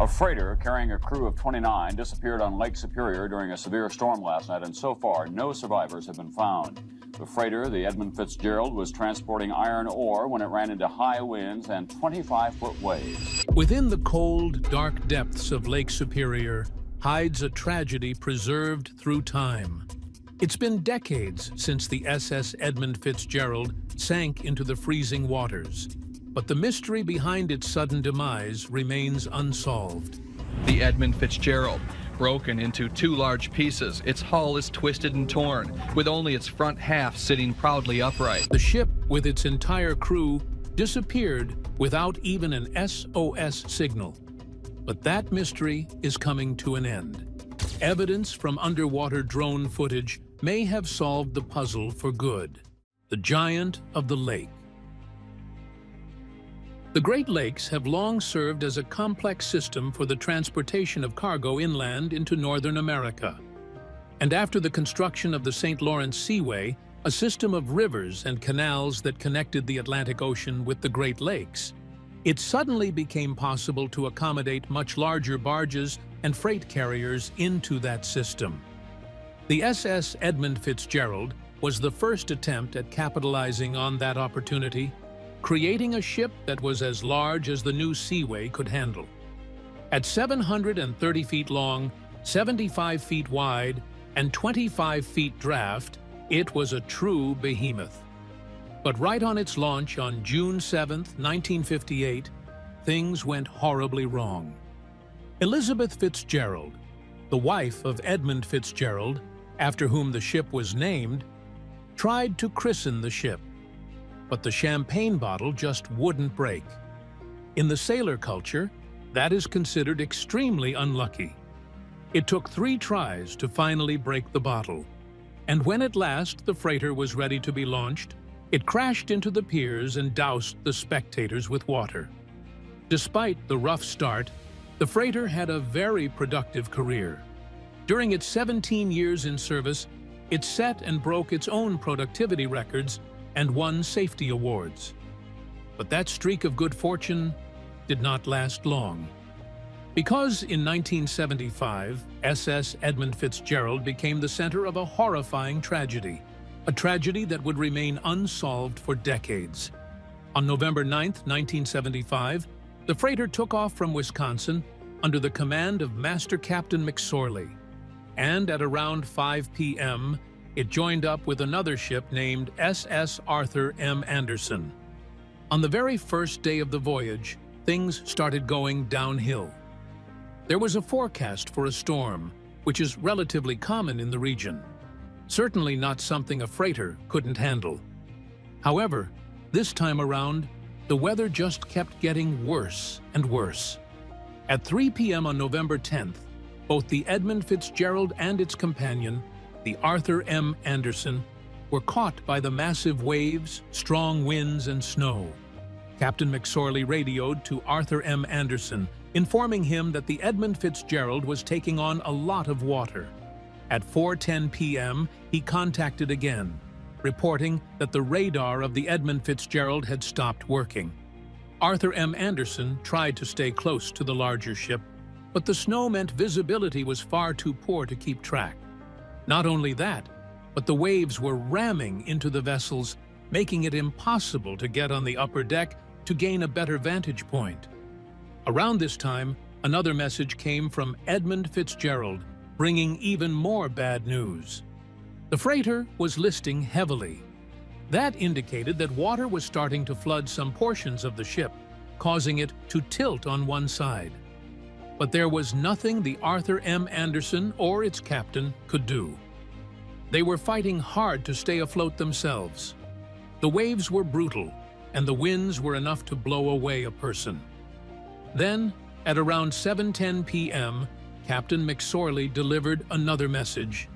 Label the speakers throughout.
Speaker 1: A freighter carrying a crew of 29 disappeared on Lake Superior during a severe storm last night, and so far, no survivors have been found. The freighter, the Edmund Fitzgerald, was transporting iron ore when it ran into high winds and 25-foot waves.
Speaker 2: Within the cold, dark depths of Lake Superior hides a tragedy preserved through time. It's been decades since the SS Edmund Fitzgerald sank into the freezing waters, but the mystery behind its sudden demise remains unsolved.
Speaker 3: The Edmund Fitzgerald, broken into two large pieces, its hull is twisted and torn, with only its front half sitting proudly upright.
Speaker 2: The ship, with its entire crew, disappeared without even an SOS signal. But that mystery is coming to an end. Evidence from underwater drone footage may have solved the puzzle for good. The giant of the lake. The Great Lakes have long served as a complex system for the transportation of cargo inland into northern America. And after the construction of the St. Lawrence Seaway, a system of rivers and canals that connected the Atlantic Ocean with the Great Lakes, it suddenly became possible to accommodate much larger barges and freight carriers into that system. The SS Edmund Fitzgerald was the first attempt at capitalizing on that opportunity, creating a ship that was as large as the new Seaway could handle. At 730 feet long, 75 feet wide, and 25 feet draft, it was a true behemoth. But right on its launch on June 7, 1958, things went horribly wrong. Elizabeth Fitzgerald, the wife of Edmund Fitzgerald, after whom the ship was named, tried to christen the ship. But the champagne bottle just wouldn't break. In the sailor culture, that is considered extremely unlucky. It took 3 tries to finally break the bottle, and when at last the freighter was ready to be launched, it crashed into the piers and doused the spectators with water. Despite the rough start, the freighter had a very productive career. During its 17 years in service, it set and broke its own productivity records and won safety awards. But that streak of good fortune did not last long. Because in 1975, SS Edmund Fitzgerald became the center of a horrifying tragedy, a tragedy that would remain unsolved for decades. On November 9, 1975, the freighter took off from Wisconsin under the command of Master Captain McSorley, and at around 5 p.m., it joined up with another ship named SS Arthur M. Anderson. On the very first day of the voyage, things started going downhill. There was a forecast for a storm, which is relatively common in the region. Certainly not something a freighter couldn't handle. However, this time around, the weather just kept getting worse and worse. At 3 p.m. on November 10th, both the Edmund Fitzgerald and its companion, the Arthur M. Anderson, were caught by the massive waves, strong winds, and snow. Captain McSorley radioed to Arthur M. Anderson, informing him that the Edmund Fitzgerald was taking on a lot of water. At 4:10 p.m., he contacted again, reporting that the radar of the Edmund Fitzgerald had stopped working. Arthur M. Anderson tried to stay close to the larger ship, but the snow meant visibility was far too poor to keep track. Not only that, but the waves were ramming into the vessels, making it impossible to get on the upper deck to gain a better vantage point. Around this time, another message came from Edmund Fitzgerald, bringing even more bad news. The freighter was listing heavily. That indicated that water was starting to flood some portions of the ship, causing it to tilt on one side. But there was nothing the Arthur M. Anderson or its captain could do. They were fighting hard to stay afloat themselves. The waves were brutal, and the winds were enough to blow away a person. Then, at around 7:10 p.m., Captain McSorley delivered another message.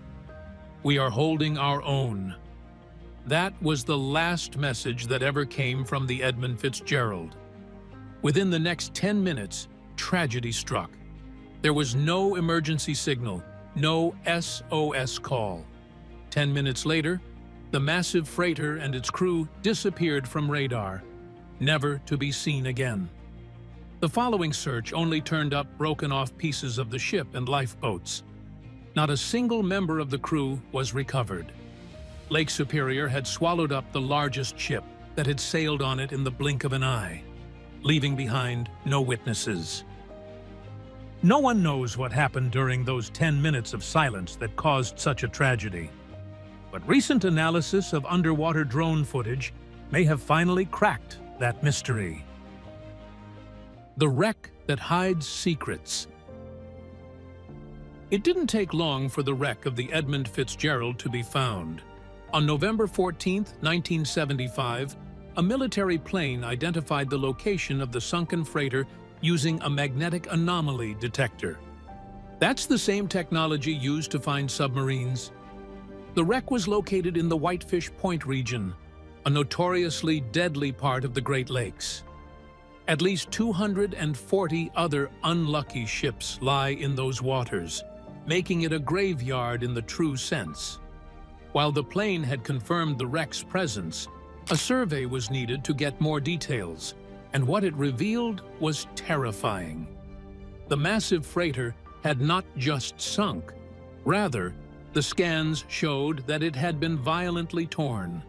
Speaker 2: "We are holding our own." That was the last message that ever came from the Edmund Fitzgerald. Within the next 10 minutes, tragedy struck. There was no emergency signal, no SOS call. 10 minutes later, the massive freighter and its crew disappeared from radar, never to be seen again. The following search only turned up broken-off pieces of the ship and lifeboats. Not a single member of the crew was recovered. Lake Superior had swallowed up the largest ship that had sailed on it in the blink of an eye, leaving behind no witnesses. No one knows what happened during those 10 minutes of silence that caused such a tragedy. But recent analysis of underwater drone footage may have finally cracked that mystery. The wreck that hides secrets. It didn't take long for the wreck of the Edmund Fitzgerald to be found. On November 14, 1975, a military plane identified the location of the sunken freighter using a magnetic anomaly detector. That's the same technology used to find submarines. The wreck was located in the Whitefish Point region, a notoriously deadly part of the Great Lakes. At least 240 other unlucky ships lie in those waters, making it a graveyard in the true sense. While the plane had confirmed the wreck's presence, a survey was needed to get more details, and what it revealed was terrifying. The massive freighter had not just sunk. Rather, the scans showed that it had been violently torn.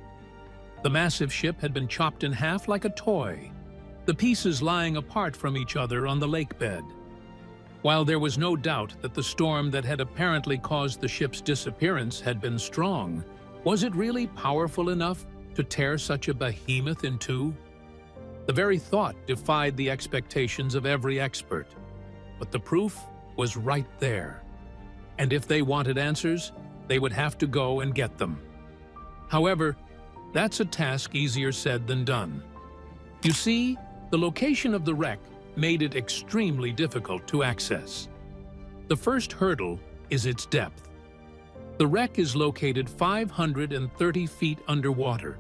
Speaker 2: The massive ship had been chopped in half like a toy, the pieces lying apart from each other on the lake bed. While there was no doubt that the storm that had apparently caused the ship's disappearance had been strong, was it really powerful enough to tear such a behemoth in two? The very thought defied the expectations of every expert. But the proof was right there. And if they wanted answers, they would have to go and get them. However, that's a task easier said than done. You see, the location of the wreck made it extremely difficult to access. The first hurdle is its depth. The wreck is located 530 feet underwater.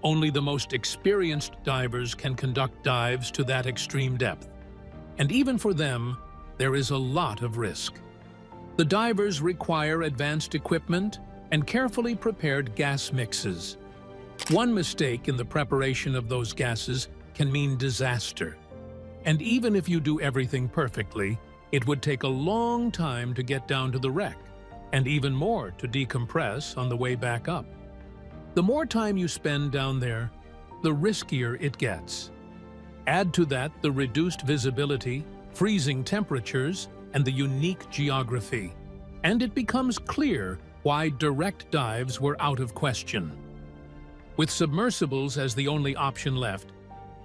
Speaker 2: Only the most experienced divers can conduct dives to that extreme depth. And even for them, there is a lot of risk. The divers require advanced equipment and carefully prepared gas mixes. One mistake in the preparation of those gases can mean disaster. And even if you do everything perfectly, it would take a long time to get down to the wreck, and even more to decompress on the way back up. The more time you spend down there, the riskier it gets. Add to that the reduced visibility, freezing temperatures, and the unique geography, and it becomes clear why direct dives were out of question. With submersibles as the only option left,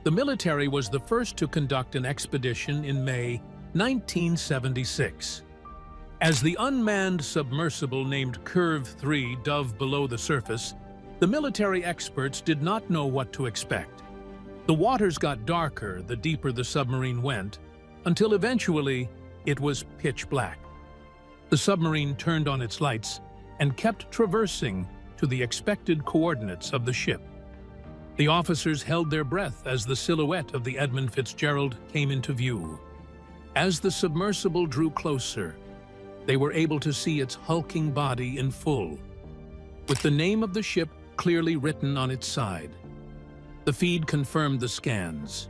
Speaker 2: the military was the first to conduct an expedition in May 1976. As the unmanned submersible named Curve 3 dove below the surface, the military experts did not know what to expect. The waters got darker the deeper the submarine went, until eventually it was pitch black. The submarine turned on its lights and kept traversing to the expected coordinates of the ship. The officers held their breath as the silhouette of the Edmund Fitzgerald came into view. As the submersible drew closer, they were able to see its hulking body in full, with the name of the ship clearly written on its side. The feed confirmed the scans.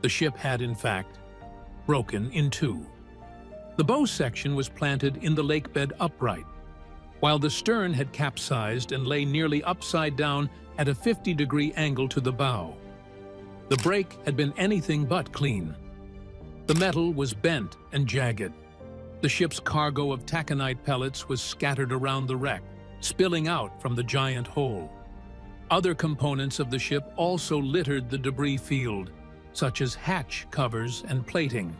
Speaker 2: The ship had, in fact, broken in two. The bow section was planted in the lake bed upright, while the stern had capsized and lay nearly upside down at a 50-degree angle to the bow. The break had been anything but clean. The metal was bent and jagged. The ship's cargo of taconite pellets was scattered around the wreck, spilling out from the giant hole. Other components of the ship also littered the debris field, such as hatch covers and plating.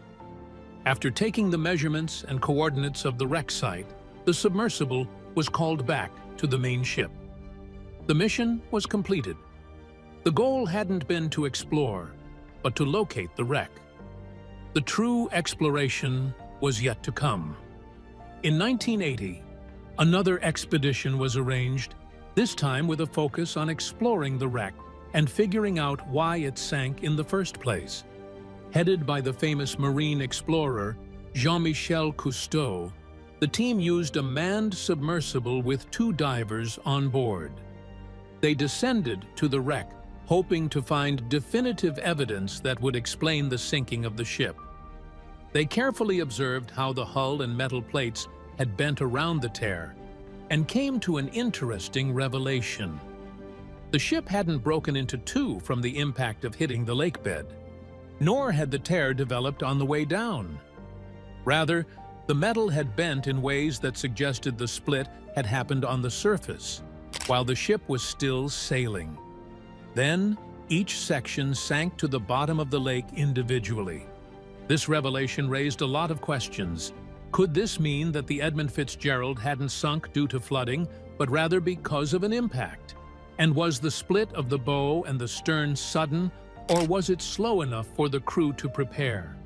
Speaker 2: After taking the measurements and coordinates of the wreck site, the submersible was called back to the main ship. The mission was completed. The goal hadn't been to explore, but to locate the wreck. The true exploration was yet to come. In 1980, another expedition was arranged, this time with a focus on exploring the wreck and figuring out why it sank in the first place. Headed by the famous marine explorer Jean-Michel Cousteau, the team used a manned submersible with 2 divers on board. They descended to the wreck, hoping to find definitive evidence that would explain the sinking of the ship. They carefully observed how the hull and metal plates had bent around the tear and came to an interesting revelation. The ship hadn't broken into two from the impact of hitting the lake bed, nor had the tear developed on the way down. Rather, the metal had bent in ways that suggested the split had happened on the surface, while the ship was still sailing. Then, each section sank to the bottom of the lake individually. This revelation raised a lot of questions. Could this mean that the Edmund Fitzgerald hadn't sunk due to flooding, but rather because of an impact? And was the split of the bow and the stern sudden, or was it slow enough for the crew to prepare?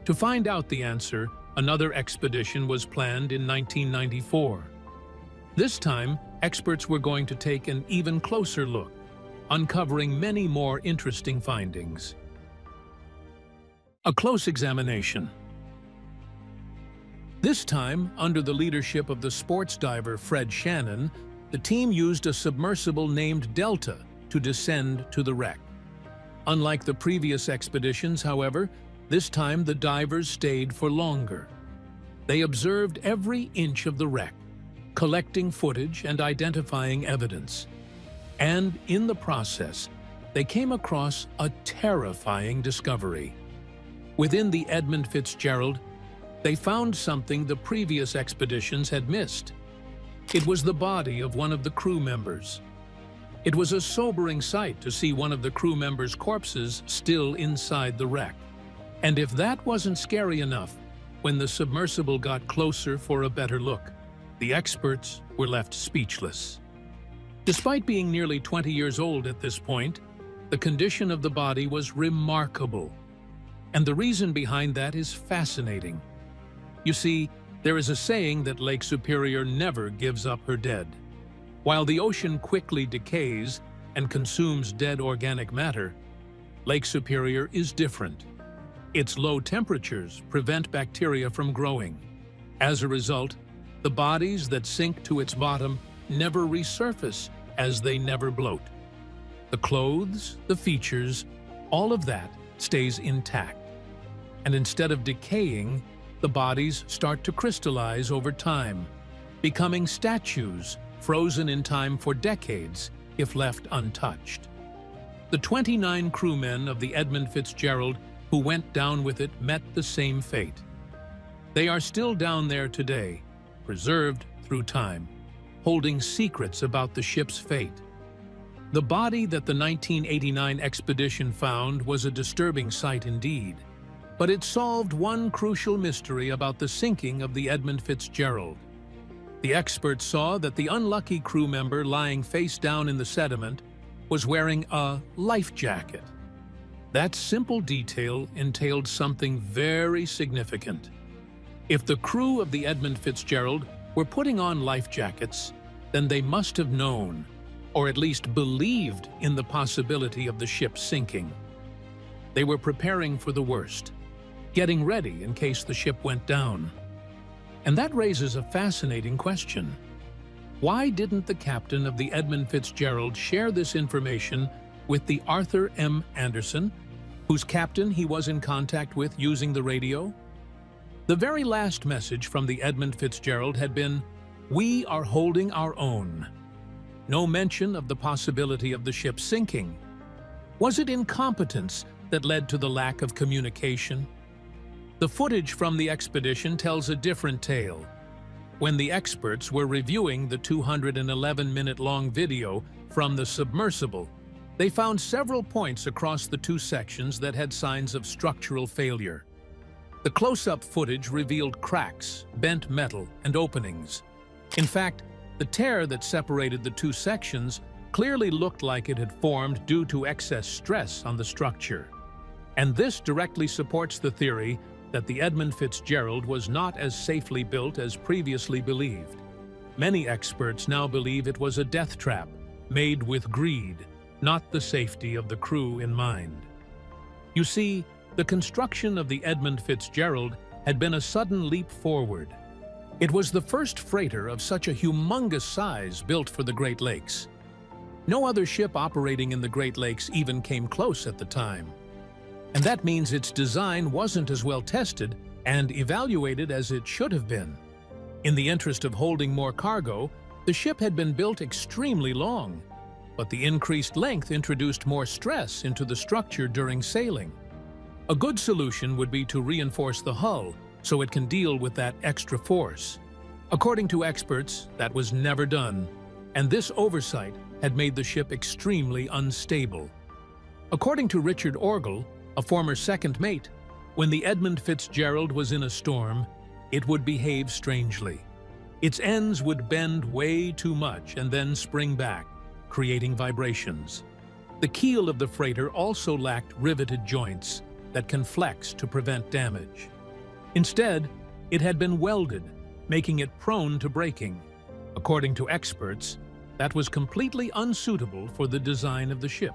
Speaker 2: To find out the answer, another expedition was planned in 1994. This time, experts were going to take an even closer look, uncovering many more interesting findings. A close examination. This time, under the leadership of the sports diver Fred Shannon, the team used a submersible named Delta to descend to the wreck. Unlike the previous expeditions, however, this time the divers stayed for longer. They observed every inch of the wreck, collecting footage and identifying evidence. And in the process, they came across a terrifying discovery. Within the Edmund Fitzgerald, they found something the previous expeditions had missed. It was the body of one of the crew members. It was a sobering sight to see one of the crew members' corpses still inside the wreck. And if that wasn't scary enough, when the submersible got closer for a better look, the experts were left speechless. Despite being nearly 20 years old at this point, the condition of the body was remarkable. And the reason behind that is fascinating. You see, there is a saying that Lake Superior never gives up her dead. While the ocean quickly decays and consumes dead organic matter, Lake Superior is different. Its low temperatures prevent bacteria from growing. As a result, the bodies that sink to its bottom never resurface, as they never bloat. The clothes, the features, all of that stays intact. And instead of decaying, the bodies start to crystallize over time, becoming statues frozen in time for decades if left untouched. The 29 crewmen of the Edmund Fitzgerald who went down with it met the same fate. They are still down there today, preserved through time, holding secrets about the ship's fate. The body that the 1989 expedition found was a disturbing sight indeed, but it solved one crucial mystery about the sinking of the Edmund Fitzgerald. The experts saw that the unlucky crew member lying face down in the sediment was wearing a life jacket. That simple detail entailed something very significant. If the crew of the Edmund Fitzgerald were putting on life jackets, then they must have known, or at least believed in the possibility of the ship sinking. They were preparing for the worst, getting ready in case the ship went down. And that raises a fascinating question. Why didn't the captain of the Edmund Fitzgerald share this information with the Arthur M. Anderson, whose captain he was in contact with using the radio? The very last message from the Edmund Fitzgerald had been, "We are holding our own." No mention of the possibility of the ship sinking. Was it incompetence that led to the lack of communication? The footage from the expedition tells a different tale. When the experts were reviewing the 211-minute-long video from the submersible, they found several points across the two sections that had signs of structural failure. The close-up footage revealed cracks, bent metal, and openings. In fact, the tear that separated the two sections clearly looked like it had formed due to excess stress on the structure. And this directly supports the theory that the Edmund Fitzgerald was not as safely built as previously believed. Many experts now believe it was a death trap, made with greed, not the safety of the crew in mind. You see, the construction of the Edmund Fitzgerald had been a sudden leap forward. It was the first freighter of such a humongous size built for the Great Lakes. No other ship operating in the Great Lakes even came close at the time. And that means its design wasn't as well tested and evaluated as it should have been. In the interest of holding more cargo, the ship had been built extremely long, but the increased length introduced more stress into the structure during sailing. A good solution would be to reinforce the hull so it can deal with that extra force. According to experts, that was never done, and this oversight had made the ship extremely unstable. According to Richard Orgel, a former second mate, when the Edmund Fitzgerald was in a storm, it would behave strangely. Its ends would bend way too much and then spring back, creating vibrations. The keel of the freighter also lacked riveted joints that can flex to prevent damage. Instead, it had been welded, making it prone to breaking. According to experts, that was completely unsuitable for the design of the ship.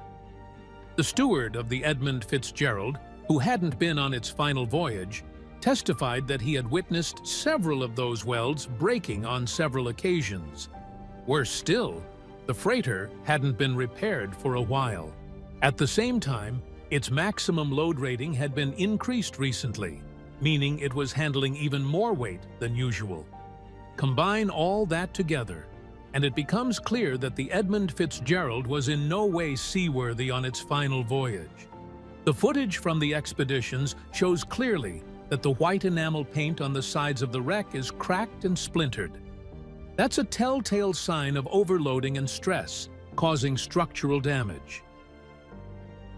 Speaker 2: The steward of the Edmund Fitzgerald, who hadn't been on its final voyage, testified that he had witnessed several of those welds breaking on several occasions. Worse still, the freighter hadn't been repaired for a while. At the same time, its maximum load rating had been increased recently, meaning it was handling even more weight than usual. Combine all that together, and it becomes clear that the Edmund Fitzgerald was in no way seaworthy on its final voyage. The footage from the expeditions shows clearly that the white enamel paint on the sides of the wreck is cracked and splintered. That's a telltale sign of overloading and stress, causing structural damage.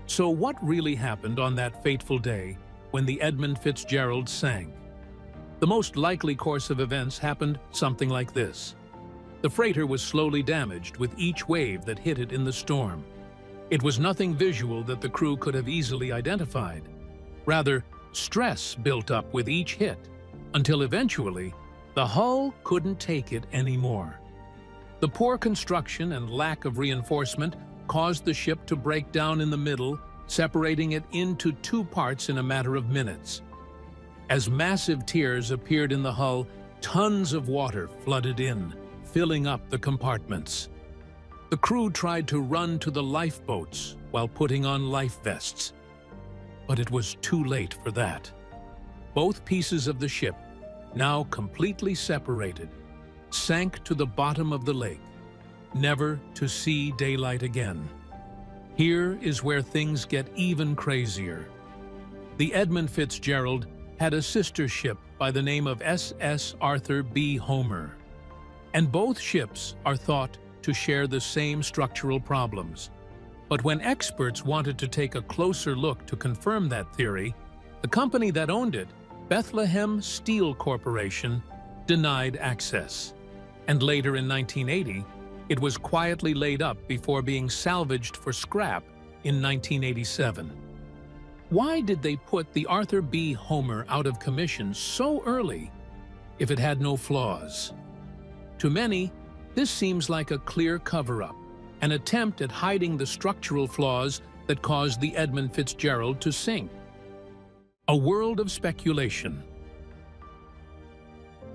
Speaker 2: So what really happened on that fateful day when the Edmund Fitzgerald sank? The most likely course of events happened something like this. The freighter was slowly damaged with each wave that hit it in the storm. It was nothing visual that the crew could have easily identified. Rather, stress built up with each hit, until eventually, the hull couldn't take it anymore. The poor construction and lack of reinforcement caused the ship to break down in the middle, separating it into two parts in a matter of minutes. As massive tears appeared in the hull, tons of water flooded in, filling up the compartments. The crew tried to run to the lifeboats while putting on life vests. But it was too late for that. Both pieces of the ship, now completely separated, sank to the bottom of the lake, never to see daylight again. Here is where things get even crazier. The Edmund Fitzgerald had a sister ship by the name of SS Arthur B. Homer, and both ships are thought to share the same structural problems. But when experts wanted to take a closer look to confirm that theory, the company that owned it, Bethlehem Steel Corporation, denied access. And later in 1980, it was quietly laid up before being salvaged for scrap in 1987. Why did they put the Arthur B. Homer out of commission so early if it had no flaws? To many, this seems like a clear cover-up, an attempt at hiding the structural flaws that caused the Edmund Fitzgerald to sink. A world of speculation.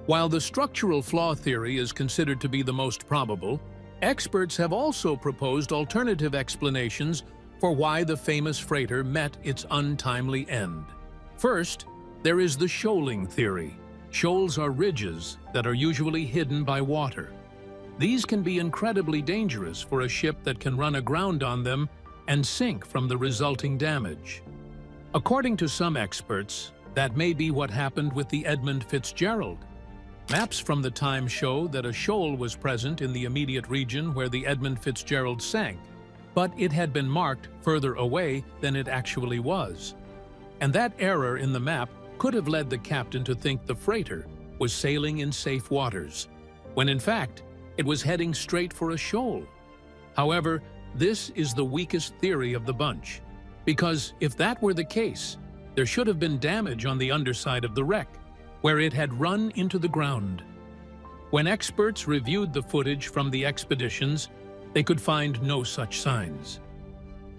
Speaker 2: While the structural flaw theory is considered to be the most probable, experts have also proposed alternative explanations for why the famous freighter met its untimely end. First, there is the shoaling theory. Shoals are ridges that are usually hidden by water. These can be incredibly dangerous for a ship that can run aground on them and sink from the resulting damage. According to some experts, that may be what happened with the Edmund Fitzgerald. Maps from the time show that a shoal was present in the immediate region where the Edmund Fitzgerald sank, but it had been marked further away than it actually was. And that error in the map could have led the captain to think the freighter was sailing in safe waters, when in fact, it was heading straight for a shoal. However, this is the weakest theory of the bunch, because if that were the case, there should have been damage on the underside of the wreck, where it had run into the ground. When experts reviewed the footage from the expeditions, they could find no such signs.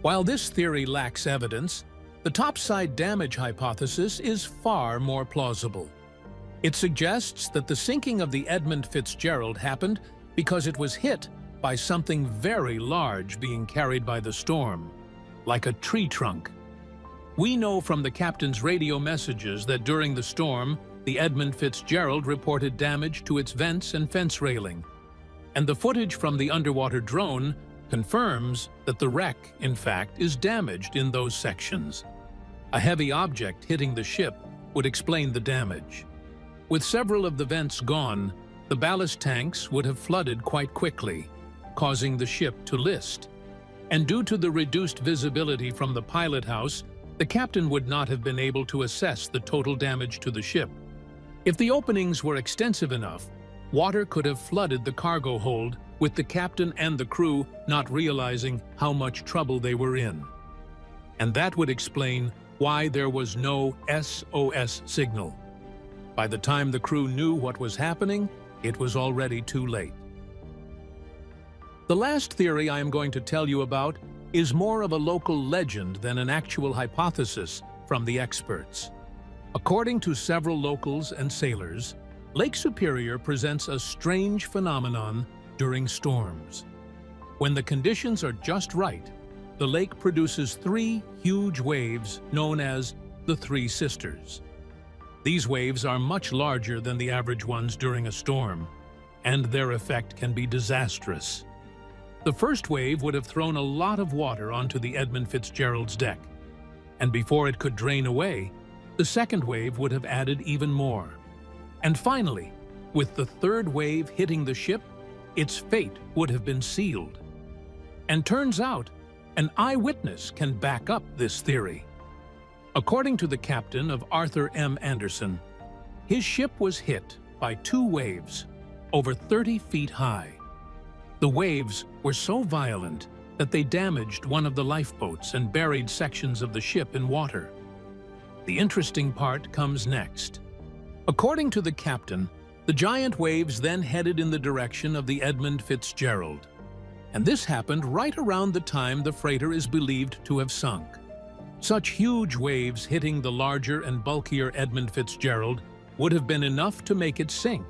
Speaker 2: While this theory lacks evidence, the topside damage hypothesis is far more plausible. It suggests that the sinking of the Edmund Fitzgerald happened because it was hit by something very large being carried by the storm, like a tree trunk. We know from the captain's radio messages that during the storm, the Edmund Fitzgerald reported damage to its vents and fence railing, and the footage from the underwater drone confirms that the wreck, in fact, is damaged in those sections. A heavy object hitting the ship would explain the damage. With several of the vents gone, the ballast tanks would have flooded quite quickly, causing the ship to list. And due to the reduced visibility from the pilot house, the captain would not have been able to assess the total damage to the ship. If the openings were extensive enough, water could have flooded the cargo hold, with the captain and the crew not realizing how much trouble they were in. And that would explain why there was no SOS signal. By the time the crew knew what was happening, it was already too late. The last theory I am going to tell you about is more of a local legend than an actual hypothesis from the experts. According to several locals and sailors, Lake Superior presents a strange phenomenon during storms. When the conditions are just right, the lake produces three huge waves known as the Three Sisters. These waves are much larger than the average ones during a storm, and their effect can be disastrous. The first wave would have thrown a lot of water onto the Edmund Fitzgerald's deck, and before it could drain away, the second wave would have added even more. And finally, with the third wave hitting the ship, its fate would have been sealed. And turns out, an eyewitness can back up this theory. According to the captain of Arthur M. Anderson, his ship was hit by two waves, over 30 feet high. The waves were so violent that they damaged one of the lifeboats and buried sections of the ship in water. The interesting part comes next. According to the captain, the giant waves then headed in the direction of the Edmund Fitzgerald. And this happened right around the time the freighter is believed to have sunk. Such huge waves hitting the larger and bulkier Edmund Fitzgerald would have been enough to make it sink.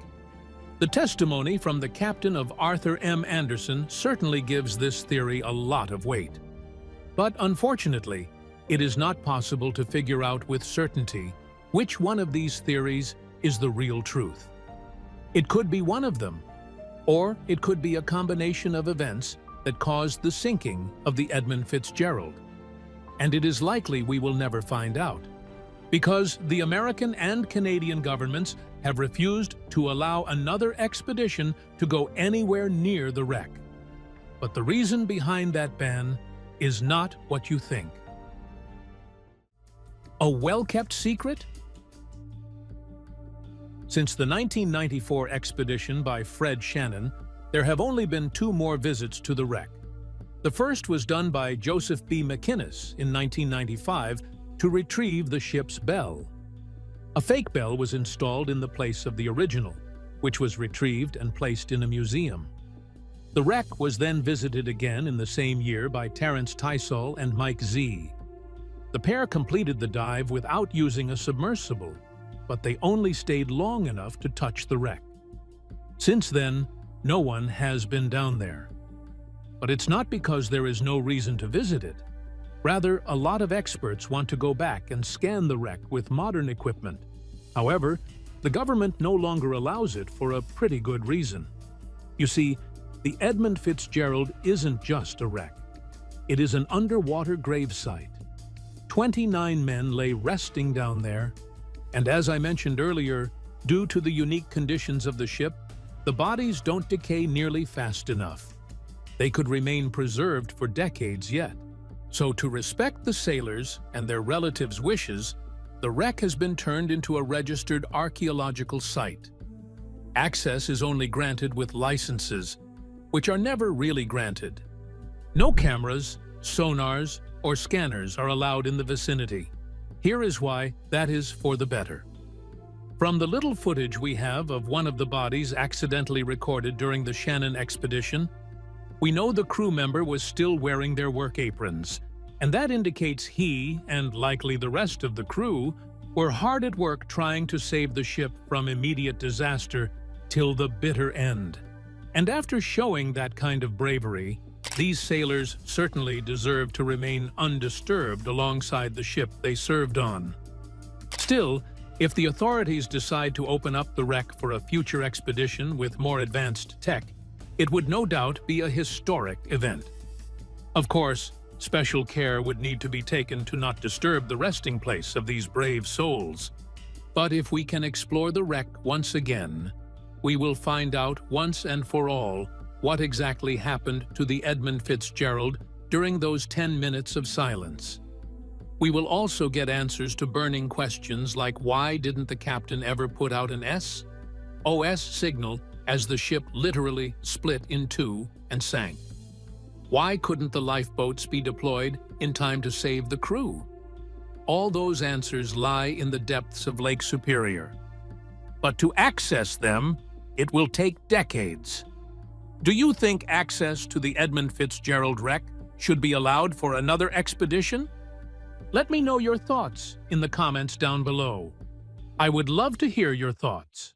Speaker 2: The testimony from the captain of Arthur M. Anderson certainly gives this theory a lot of weight. But unfortunately, it is not possible to figure out with certainty which one of these theories is the real truth. It could be one of them, or it could be a combination of events that caused the sinking of the Edmund Fitzgerald. And it is likely we will never find out, because the American and Canadian governments have refused to allow another expedition to go anywhere near the wreck. But the reason behind that ban is not what you think. A well-kept secret? Since the 1994 expedition by Fred Shannon, there have only been two more visits to the wreck. The first was done by Joseph B. McInnes in 1995 to retrieve the ship's bell. A fake bell was installed in the place of the original, which was retrieved and placed in a museum. The wreck was then visited again in the same year by Terence Tysol and Mike Z. The pair completed the dive without using a submersible, but they only stayed long enough to touch the wreck. Since then, no one has been down there. But it's not because there is no reason to visit it. Rather, a lot of experts want to go back and scan the wreck with modern equipment. However, the government no longer allows it for a pretty good reason. You see, the Edmund Fitzgerald isn't just a wreck. It is an underwater gravesite. 29 men lay resting down there, and as I mentioned earlier, due to the unique conditions of the ship, the bodies don't decay nearly fast enough. They could remain preserved for decades yet. So to respect the sailors and their relatives' wishes, the wreck has been turned into a registered archaeological site. Access is only granted with licenses, which are never really granted. No cameras, sonars, or scanners are allowed in the vicinity. Here is why that is for the better. From the little footage we have of one of the bodies accidentally recorded during the Shannon expedition, we know the crew member was still wearing their work aprons, and that indicates he, and likely the rest of the crew, were hard at work trying to save the ship from immediate disaster till the bitter end. And after showing that kind of bravery, these sailors certainly deserve to remain undisturbed alongside the ship they served on. Still, if the authorities decide to open up the wreck for a future expedition with more advanced tech, it would no doubt be a historic event. Of course, special care would need to be taken to not disturb the resting place of these brave souls. But if we can explore the wreck once again, we will find out once and for all what exactly happened to the Edmund Fitzgerald during those 10 minutes of silence. We will also get answers to burning questions like why didn't the captain ever put out an SOS signal as the ship literally split in two and sank? Why couldn't the lifeboats be deployed in time to save the crew? All those answers lie in the depths of Lake Superior. But to access them, it will take decades. Do you think access to the Edmund Fitzgerald wreck should be allowed for another expedition? Let me know your thoughts in the comments down below. I would love to hear your thoughts.